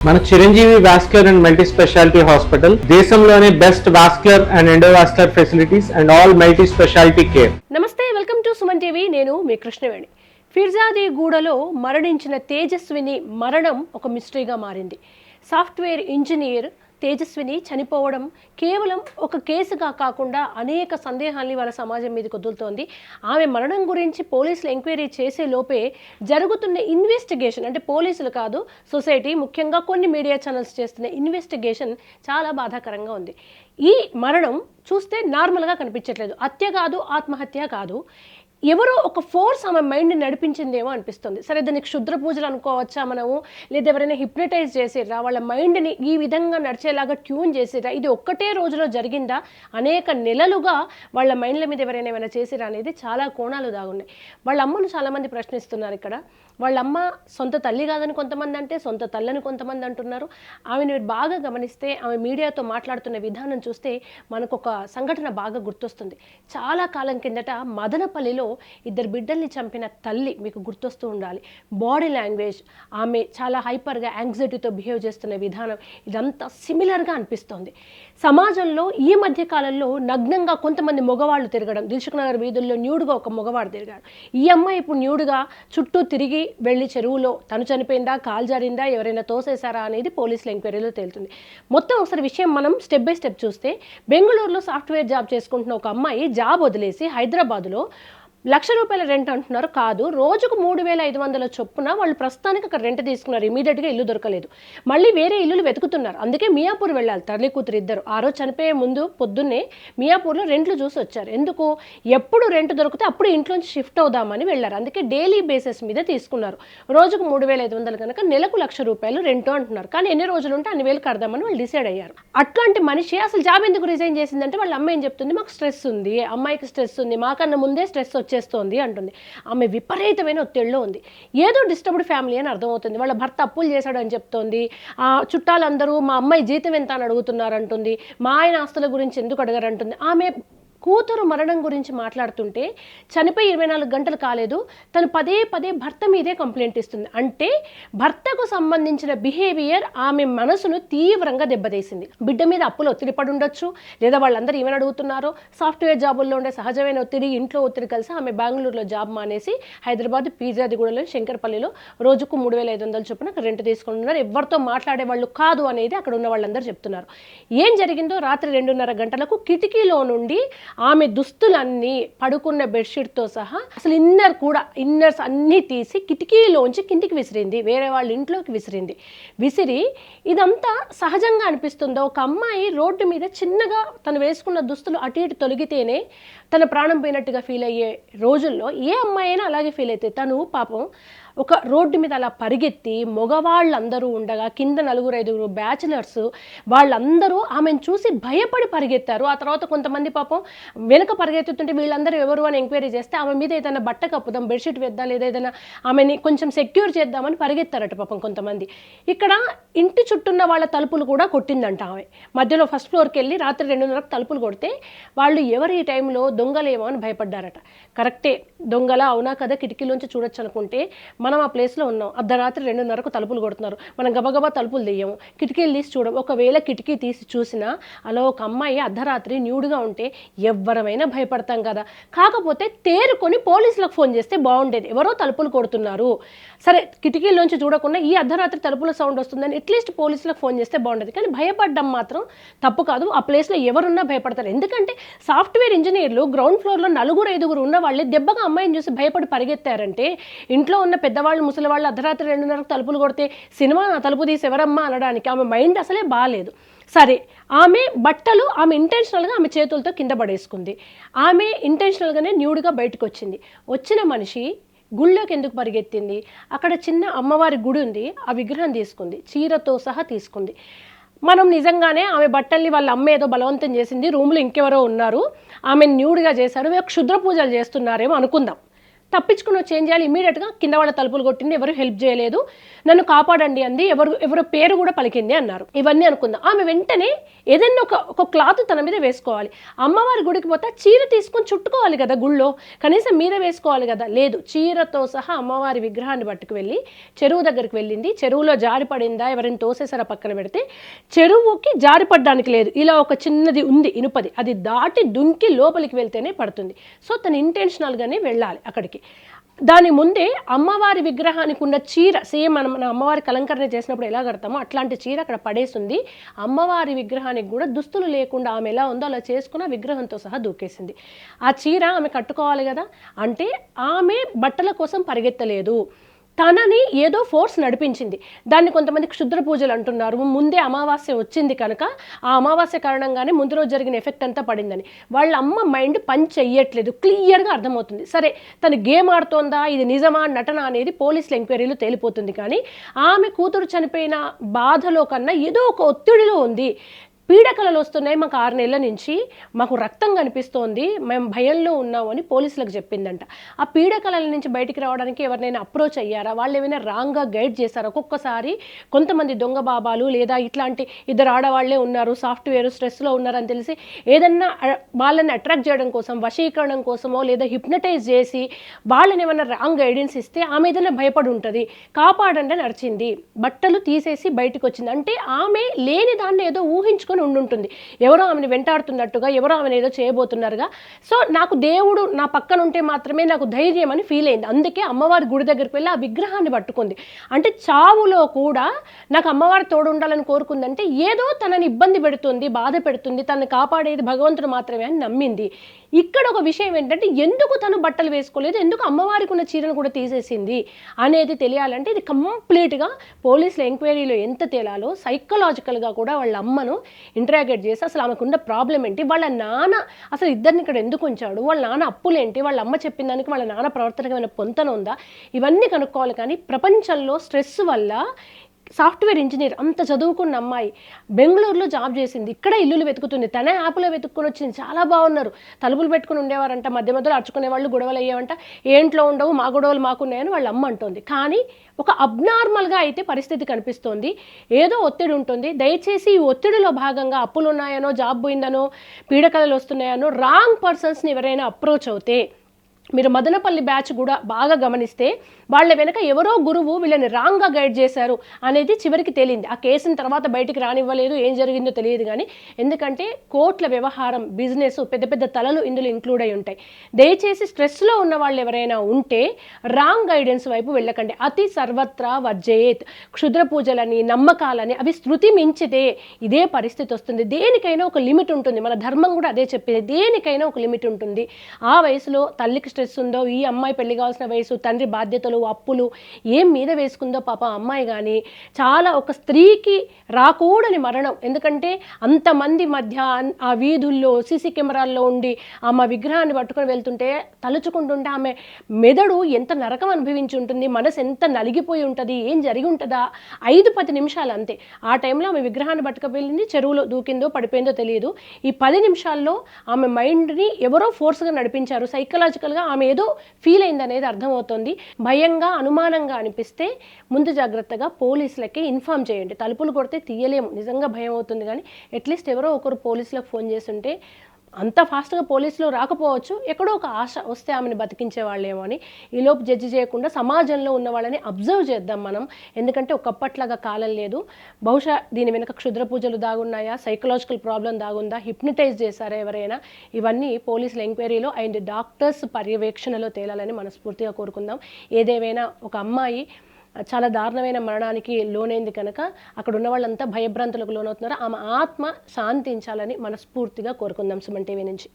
మన Chiranjeevi vascular and multi speciality hospital దేశంలోనే best vascular and endovascular facilities and all multi speciality care. నమస్తే, welcome to Suman TV. నేను మీ కృష్ణవేణి. ఫిర్జాదిగూడలో మరణించిన తేజస్విని మరణం ఒక మిస్టరీగా మారింది. సాఫ్ట్వేర్ ఇంజనీర్ తేజస్విని చనిపోవడం కేవలం ఒక కేసుగా కాకుండా అనేక సందేహాల్ని వాళ్ళ సమాజం మీదకి వదులుతోంది. ఆమె మరణం గురించి పోలీసులు ఎంక్వైరీ చేసే లోపే జరుగుతున్న ఇన్వెస్టిగేషన్, అంటే పోలీసులు కాదు, సొసైటీ, ముఖ్యంగా కొన్ని మీడియా ఛానల్స్ చేస్తున్న ఇన్వెస్టిగేషన్ చాలా బాధాకరంగా ఉంది. ఈ మరణం చూస్తే నార్మల్గా కనిపించట్లేదు. హత్య కాదు, ఆత్మహత్య కాదు, ఎవరో ఒక ఫోర్స్ ఆమె మైండ్ని నడిపించిందేమో అనిపిస్తుంది. సరే, దానికి క్షుద్ర పూజలు అనుకోవచ్చా మనము, లేదా ఎవరైనా హిప్నటైజ్ చేసిర్రా, వాళ్ళ మైండ్ని ఈ విధంగా నడిచేలాగా ట్యూన్ చేసిర్రా, ఇది ఒక్కటే రోజులో జరిగిందా, అనేక నెలలుగా వాళ్ళ మైండ్ల మీద ఎవరైనా ఏమైనా చేసిరా అనేది చాలా కోణాలు దాగున్నాయి. వాళ్ళ అమ్మను చాలామంది ప్రశ్నిస్తున్నారు. ఇక్కడ వాళ్ళ అమ్మ సొంత తల్లి కాదని కొంతమంది అంటే, సొంత తల్లని కొంతమంది అంటున్నారు. ఆమెను బాగా గమనిస్తే, ఆమె మీడియాతో మాట్లాడుతున్న విధానం చూస్తే మనకు ఒక సంఘటన బాగా గుర్తొస్తుంది. చాలా కాలం కిందట మదనపల్లిలో ఇద్దరు బిడ్డల్ని చంపిన తల్లి మీకు గుర్తొస్తూ ఉండాలి. బాడీ లాంగ్వేజ్, ఆమె చాలా హైపర్గా యాంగ్జైటీతో బిహేవ్ చేస్తున్న విధానం, ఇదంతా సిమిలర్గా అనిపిస్తోంది. సమాజంలో ఈ మధ్య కాలంలో నగ్నంగా కొంతమంది మగవాళ్ళు తిరగడం, దిల్సుఖ్ నగర్ వీధుల్లో న్యూడ్గా ఒక మగవాడు తిరిగాడు. ఈ అమ్మాయి ఇప్పుడు న్యూడ్గా చుట్టూ తిరిగి వెళ్ళి చెరువులో తను చనిపోయిందా, కాలు జారిందా, ఎవరైనా తోసేశారా అనేది పోలీసుల ఎంక్వైరీలో తేలుతుంది. మొత్తం ఒకసారి విషయం మనం స్టెప్ బై స్టెప్ చూస్తే, బెంగళూరులో సాఫ్ట్వేర్ జాబ్ చేసుకుంటున్న ఒక అమ్మాయి జాబ్ వదిలేసి హైదరాబాదులో ₹1,00,000 రెంట్ అంటున్నారు. కాదు, రోజుకు 3,500 చొప్పున వాళ్ళు ప్రస్తుతానికి అక్కడ రెంట్ తీసుకున్నారు. ఇమీడియట్గా ఇల్లు దొరకలేదు. మళ్ళీ వేరే ఇల్లులు వెతుకుతున్నారు. అందుకే మియాపూర్ వెళ్ళాలి తల్లి కూతురు ఇద్దరు. ఆ రోజు చనిపోయే ముందు పొద్దున్నే మియాపూర్లో రెంట్లు చూసి వచ్చారు. ఎందుకు, ఎప్పుడు రెంట్ దొరికితే అప్పుడు ఇంట్లోంచి షిఫ్ట్ అవుదామని వెళ్ళారు. అందుకే డైలీ బేసిస్ మీద తీసుకున్నారు. రోజుకు 3,500 కనుక నెలకు ₹1,00,000 రెంట్ అంటున్నారు. కానీ ఎన్ని రోజులు ఉంటే అన్ని వేలు కడదామని వాళ్ళు డిసైడ్ అయ్యారు. అట్లాంటి మనిషి అసలు జాబ్ ఎందుకు రిజైన్ చేసిందంటే, వాళ్ళ అమ్మ ఏం చెప్తుంది, మాకు స్ట్రెస్ ఉంది, అమ్మాయికి స్ట్రెస్ ఉంది, మాకన్నా ముందే స్ట్రెస్ చేస్తోంది అంటుంది. ఆమె విపరీతమైన ఒత్తిడిలో ఉంది. ఏదో డిస్టర్బ్డ్ ఫ్యామిలీ అని అర్థమవుతుంది. వాళ్ళ భర్త అప్పులు చేశాడని చెప్తోంది. ఆ చుట్టాలందరూ మా అమ్మాయి జీతం ఎంత అని అడుగుతున్నారంటుంది. మా ఆయన ఆస్తుల గురించి ఎందుకు అడగరంటుంది. ఆమె కూతురు మరణం గురించి మాట్లాడుతుంటే, చనిపోయి 24 గంటలు కాలేదు, తను పదే పదే భర్త మీదే కంప్లైంట్ ఇస్తుంది. అంటే భర్తకు సంబంధించిన బిహేవియర్ ఆమె మనసును తీవ్రంగా దెబ్బతీసింది. బిడ్డ మీద అప్పులు ఒత్తిడి పడి ఉండొచ్చు, లేదా వాళ్ళందరూ ఏమని అడుగుతున్నారో, సాఫ్ట్వేర్ జాబుల్లో ఉండే సహజమైన ఒత్తిడి, ఇంట్లో ఒత్తిడి కలిసి ఆమె బెంగళూరులో జాబ్ మానేసి హైదరాబాద్ ఫిర్జాదిగూడలో శంకర్పల్లిలో రోజుకు 3,500 చొప్పున రెంట్ తీసుకుంటున్నారు. ఎవరితో మాట్లాడే వాళ్ళు కాదు అనేది అక్కడ ఉన్న వాళ్ళందరూ చెప్తున్నారు. ఏం జరిగిందో, రాత్రి 2:30 గంటలకు కిటికీలో నుండి ఆమె దుస్తులన్నీ, పడుకున్న బెడ్షీట్తో సహా, అసలు ఇన్నర్స్ అన్నీ తీసి కిటికీలోంచి కిందికి విసిరింది. వేరే వాళ్ళ ఇంట్లోకి విసిరి ఇదంతా సహజంగా అనిపిస్తుందో. ఒక అమ్మాయి రోడ్డు మీద చిన్నగా తను వేసుకున్న దుస్తులు అటు ఇటు తొలగితేనే తన ప్రాణం పోయినట్టుగా ఫీల్ అయ్యే రోజుల్లో ఏ అమ్మాయి అయినా అలాగే ఫీల్ అయితే, తను పాపం ఒక రోడ్డు మీద అలా పరిగెత్తి, మగవాళ్ళందరూ ఉండగా కింద 4-5 బ్యాచిలర్స్ వాళ్ళందరూ ఆమెను చూసి భయపడి పరిగెత్తారు. ఆ తర్వాత కొంతమంది పాపం వెనుక పరిగెత్తుతుంటే వీళ్ళందరూ ఎవరు అని ఎంక్వైరీ చేస్తే, ఆమె మీద ఏదైనా బట్ట కప్పుదాం, బెడ్షీట్ వేద్దాం, లేదా ఏదైనా ఆమెని కొంచెం సెక్యూర్ చేద్దామని పరిగెత్తారట పాపం కొంతమంది. ఇక్కడ ఇంటి చుట్టూన్న వాళ్ళ తలుపులు కూడా కొట్టిందంట ఆమె. మధ్యలో ఫస్ట్ ఫ్లోర్కి వెళ్ళి రాత్రి 2:30 తలుపులు కొడితే వాళ్ళు ఎవరు ఈ టైంలో దొంగలేమో అని భయపడ్డారట. కరెక్టే, దొంగల అవునా కదా, కిటికీలోంచి చూడొచ్చు అనుకుంటే మనం ఆ ప్లేస్లో ఉన్నాం. అర్ధరాత్రి 2:30 తలుపులు కొడుతున్నారు. మనం గబగబా తలుపులు తీయము, కిటికీలు తీసి చూడం. ఒకవేళ కిటికీ తీసి చూసినా అలా ఒక అమ్మాయి అర్ధరాత్రి న్యూడ్గా ఉంటే ఎవ్వరమైనా భయపడతాం కదా. కాకపోతే తేరుకొని పోలీసులకు ఫోన్ చేస్తే బాగుండేది. ఎవరో తలుపులు కొడుతున్నారు, సరే కిటికీలోంచి చూడకుండా ఈ అర్ధరాత్రి తలుపుల సౌండ్ వస్తుందని అట్లీస్ట్ పోలీసులకు ఫోన్ చేస్తే బాగుండేది. కానీ భయపడ్డం మాత్రం తప్పు కాదు. ఆ ప్లేస్లో ఎవరున్నా భయపడతారు. ఎందుకంటే సాఫ్ట్వేర్ ఇంజనీర్లు గ్రౌండ్ ఫ్లోర్లో 4-5 ఉన్న వాళ్ళే దెబ్బగా అమ్మాయిని చూసి భయపడి పరిగెత్తారంటే, ఇంట్లో ఉన్న పెద్దవాళ్ళు, ముసలివాళ్ళు అర్ధరాత్రి 2:30 తలుపులు కొడితే సినిమా తలుపు తీసి ఎవరమ్మా అనడానికి ఆమె మైండ్ అసలే బాగాలేదు. సరే, ఆమె బట్టలు ఆమె ఇంటెన్షనల్గా ఆమె చేతులతో కింద పడేసుకుంది. ఆమె ఇంటెన్షనల్గానే న్యూడ్గా బయటకు వచ్చిన మనిషి గుళ్ళోకి ఎందుకు పరిగెత్తింది? అక్కడ చిన్న అమ్మవారి గుడి ఉంది, ఆ విగ్రహం తీసుకుంది, చీరతో సహా తీసుకుంది. మనం నిజంగానే ఆమె బట్టల్ని వాళ్ళ అమ్మ ఏదో బలవంతం చేసింది, రూమ్లో ఇంకెవరో ఉన్నారు, ఆమె న్యూడ్గా చేశారు, క్షుద్ర పూజలు చేస్తున్నారేమో అనుకుందాం. తప్పించుకుని వచ్చి ఏం చేయాలి, ఇమీడియట్గా కింద వాళ్ళ తలుపులు కొట్టింది, ఎవరు హెల్ప్ చేయలేదు, నన్ను కాపాడండి అంది, ఎవరు పేరు కూడా పలికింది అన్నారు. ఇవన్నీ అనుకుందాం. ఆమె వెంటనే ఏదైనా ఒక క్లాత్ తన మీద వేసుకోవాలి. అమ్మవారి గుడికి పోతే చీర తీసుకొని చుట్టుకోవాలి కదా, గుళ్ళో కనీసం మీద వేసుకోవాలి కదా, లేదు, చీరతో సహా అమ్మవారి విగ్రహాన్ని పట్టుకు వెళ్ళి చెరువు దగ్గరికి వెళ్ళింది. చెరువులో జారిపడిందా, ఎవరైనా తోసేసారా పక్కన పెడితే, చెరువుకి జారిపడడానికి లేదు, ఇలా ఒక చిన్నది ఉంది ఇనుపది, అది దాటి దుంకి లోపలికి వెళ్తేనే పడుతుంది. సో తను ఇంటెన్షనల్గానే వెళ్ళాలి అక్కడికి. దాని ముందే అమ్మవారి విగ్రహానికి ఉన్న చీర, సేమ్ మన అమ్మవారి అలంకరణ చేసినప్పుడు ఎలా కడతామో అట్లాంటి చీర అక్కడ పడేసింది. అమ్మవారి విగ్రహానికి కూడా దుస్తులు లేకుండా ఆమె ఎలా ఉందో అలా చేసుకుని ఆ విగ్రహంతో సహా దూకేసింది. ఆ చీర ఆమె కట్టుకోవాలి కదా, అంటే ఆమె బట్టల కోసం పరిగెత్తలేదు, తనని ఏదో ఫోర్స్ నడిపించింది. దాన్ని కొంతమంది క్షుద్ర పూజలు అంటున్నారు. ముందే అమావాస్య వచ్చింది కనుక ఆ అమావాస్య కారణంగానే ముందు రోజు జరిగిన ఎఫెక్ట్ అంతా పడిందని. వాళ్ళ అమ్మ మైండ్ పని చెయ్యట్లేదు, క్లియర్గా అర్థమవుతుంది. సరే తను గేమ్ ఆడుతోందా, ఇది నిజమా నటన అనేది పోలీసుల ఎంక్వైరీలో తేలిపోతుంది. కానీ ఆమె కూతురు చనిపోయిన బాధలో కన్నా ఏదో ఒక ఒత్తిడిలో ఉంది. పీడకలలు వస్తున్నాయి మాకు 6 నెలల నుంచి, మాకు రక్తం కనిపిస్తోంది, మేము భయంలో ఉన్నాము అని పోలీసులకు చెప్పిందంట. ఆ పీడకలల నుంచి బయటికి రావడానికి ఎవరినైనా అప్రోచ్ అయ్యారా, వాళ్ళు ఏమైనా రాంగ్గా గైడ్ చేశారా? ఒక్కొక్కసారి కొంతమంది దొంగ బాబాలు లేదా ఇట్లాంటి ఇద్దరు ఆడవాళ్లే ఉన్నారు, సాఫ్ట్వేర్ స్ట్రెస్లో ఉన్నారని తెలిసి ఏదన్నా వాళ్ళని అట్రాక్ట్ చేయడం కోసం, వశీకరణం కోసమో లేదా హిప్నటైజ్ చేసి వాళ్ళని ఏమైనా రాంగ్ గైడెన్స్ ఇస్తే ఆమె ఏదైనా భయపడి ఉంటుంది, కాపాడండి నడిచింది, బట్టలు తీసేసి బయటకు వచ్చింది. అంటే ఆమె లేని దాన్ని ఏదో ఊహించుకొని ఉండుంటుంది, ఎవరో ఆమెను వెంటాడుతున్నట్టుగా, ఎవరో ఆమెను ఏదో చేయబోతున్నారుగా. సో నాకు దేవుడు నా పక్కన ఉంటే మాత్రమే నాకు ధైర్యం అని ఫీల్ అయింది. అందుకే అమ్మవారి గుడి దగ్గరికి వెళ్ళి ఆ విగ్రహాన్ని పట్టుకుంది. అంటే చావులో కూడా నాకు అమ్మవారి తోడు ఉండాలని కోరుకుందంటే ఏదో తనని ఇబ్బంది పెడుతుంది, బాధ పెడుతుంది, తనని కాపాడేది భగవంతుడు మాత్రమే అని నమ్మింది. ఇక్కడ ఒక విషయం ఏంటంటే ఎందుకు తను బట్టలు వేసుకోలేదు, ఎందుకు అమ్మవారికి ఉన్న చీరను కూడా తీసేసింది అనేది తెలియాలంటే ఇది కంప్లీట్గా పోలీసుల ఎంక్వైరీలో ఎంత తేలాలో సైకలాజికల్గా కూడా వాళ్ళ అమ్మను ఇంటరాగేట్ చేసి అసలు ఆమెకున్న ప్రాబ్లం ఏంటి, వాళ్ళ నాన్న అసలు ఇద్దరిని ఇక్కడ ఎందుకు ఉంచాడు, వాళ్ళ నాన్న అప్పులేంటి, వాళ్ళ అమ్మ చెప్పిన దానికి వాళ్ళ నాన్న ప్రవర్తనకి ఏమైనా పొంతన ఉందా, ఇవన్నీ కనుక్కోవాలి. కానీ ప్రపంచంలో స్ట్రెస్ వల్ల సాఫ్ట్వేర్ ఇంజనీర్ అంత చదువుకున్న అమ్మాయి బెంగళూరులో జాబ్ చేసింది, ఇక్కడ ఇల్లులు వెతుకుతుంది, తనే యాప్లో వెతుక్కుని వచ్చింది, చాలా బాగున్నారు, తలుపులు పెట్టుకుని ఉండేవారంట, మధ్య మధ్యలో అరుచుకునే వాళ్ళు, గొడవలు అయ్యేవంట, ఏంట్లో ఉండవు మా గొడవలు మాకున్నాయని వాళ్ళ అమ్మ అంటుంది. కానీ ఒక అబ్నార్మల్గా అయితే పరిస్థితి కనిపిస్తోంది, ఏదో ఒత్తిడి ఉంటుంది. దయచేసి ఈ ఒత్తిడిలో భాగంగా అప్పులు ఉన్నాయనో, జాబ్ పోయిందనో, పీడకలలు వస్తున్నాయనో రాంగ్ పర్సన్స్ని ఎవరైనా అప్రోచ్ అవుతే, మీరు మదనపల్లి బ్యాచ్ కూడా బాగా గమనిస్తే వాళ్ళ వెనక ఎవరో గురువు వీళ్ళని రాంగ్గా గైడ్ చేశారు అనేది చివరికి తేలింది. ఆ కేసుని తర్వాత బయటికి రానివ్వలేదు, ఏం జరిగిందో తెలియదు. కానీ ఎందుకంటే కోర్టుల వ్యవహారం, బిజినెస్, పెద్ద పెద్ద తలలు ఇందులో ఇంక్లూడ్ అయి ఉంటాయి. దయచేసి స్ట్రెస్లో ఉన్న వాళ్ళు ఎవరైనా ఉంటే రాంగ్ గైడెన్స్ వైపు వెళ్ళకండి. అతి సర్వత్రా వర్జయేత్. క్షుద్ర పూజలని, నమ్మకాలని అవి శృతి మించితే ఇదే పరిస్థితి వస్తుంది. దేనికైనా ఒక లిమిట్ ఉంటుంది, మన ధర్మం కూడా అదే చెప్పింది, దేనికైనా ఒక లిమిట్ ఉంటుంది. ఆ వయసులో తల్లికి స్ట్రెస్ ఉందో, ఈ అమ్మాయి పెళ్లి కావాల్సిన వయసు, తండ్రి బాధ్యతలు, అప్పులు ఏం మీద వేసుకుందో పాప అమ్మాయి. కానీ చాలా ఒక స్త్రీకి రాకూడని మరణం. ఎందుకంటే అంతమంది మధ్య ఆ వీధుల్లో సీసీ కెమెరాల్లో ఉండి ఆమె విగ్రహాన్ని పట్టుకొని వెళ్తుంటే తలుచుకుంటుంటే ఆమె మెదడు ఎంత నరకం అనుభవించి ఉంటుంది, మనసు ఎంత నలిగిపోయి ఉంటుంది, ఏం జరిగి ఉంటుందా, 5-10 నిమిషాలు అంతే. ఆ టైంలో ఆమె విగ్రహాన్ని పట్టుకువెళ్ళింది, చెరువులో దూకిందో పడిపోయిందో తెలియదు. ఈ 10 నిమిషాల్లో ఆమె మైండ్ని ఎవరో ఫోర్స్గా నడిపించారు. సైకలాజికల్గా ఆమె ఏదో ఫీల్ అయింది అనేది అర్థమవుతుంది. భయంగా, అనుమానంగా అనిపిస్తే ముందు జాగ్రత్తగా పోలీసులకి ఇన్ఫామ్ చేయండి. తలుపులు కొడితే తీయలేము, నిజంగా భయం అవుతుంది. కానీ అట్లీస్ట్ ఎవరో ఒకరు పోలీసులకు ఫోన్ చేస్తుంటే, అంత ఫాస్ట్గా పోలీసులు రాకపోవచ్చు, ఎక్కడో ఒక ఆశ వస్తే ఆమెను బతికించే వాళ్ళేమో అని. ఈలోపు జడ్జి చేయకుండా సమాజంలో ఉన్న వాళ్ళని అబ్జర్వ్ చేద్దాం మనం. ఎందుకంటే ఒకప్పట్లాగా కాలం లేదు. బహుశా దీని వెనుక క్షుద్ర పూజలు దాగున్నాయా, సైకలాజికల్ ప్రాబ్లం దాగుందా, హిప్నటైజ్ చేశారా ఎవరైనా, ఇవన్నీ పోలీసుల ఎంక్వైరీలో అండ్ డాక్టర్స్ పర్యవేక్షణలో తేలాలని మనస్ఫూర్తిగా కోరుకుందాం. ఏదేమైనా ఒక అమ్మాయి చాలా దారుణమైన మరణానికి లోనైంది కనుక అక్కడ ఉన్న వాళ్ళంతా భయభ్రాంతులకు లోనవుతున్నారు. ఆమె ఆత్మ శాంతించాలని మనస్ఫూర్తిగా కోరుకుందాం సుమన్ టీవీ నుంచి.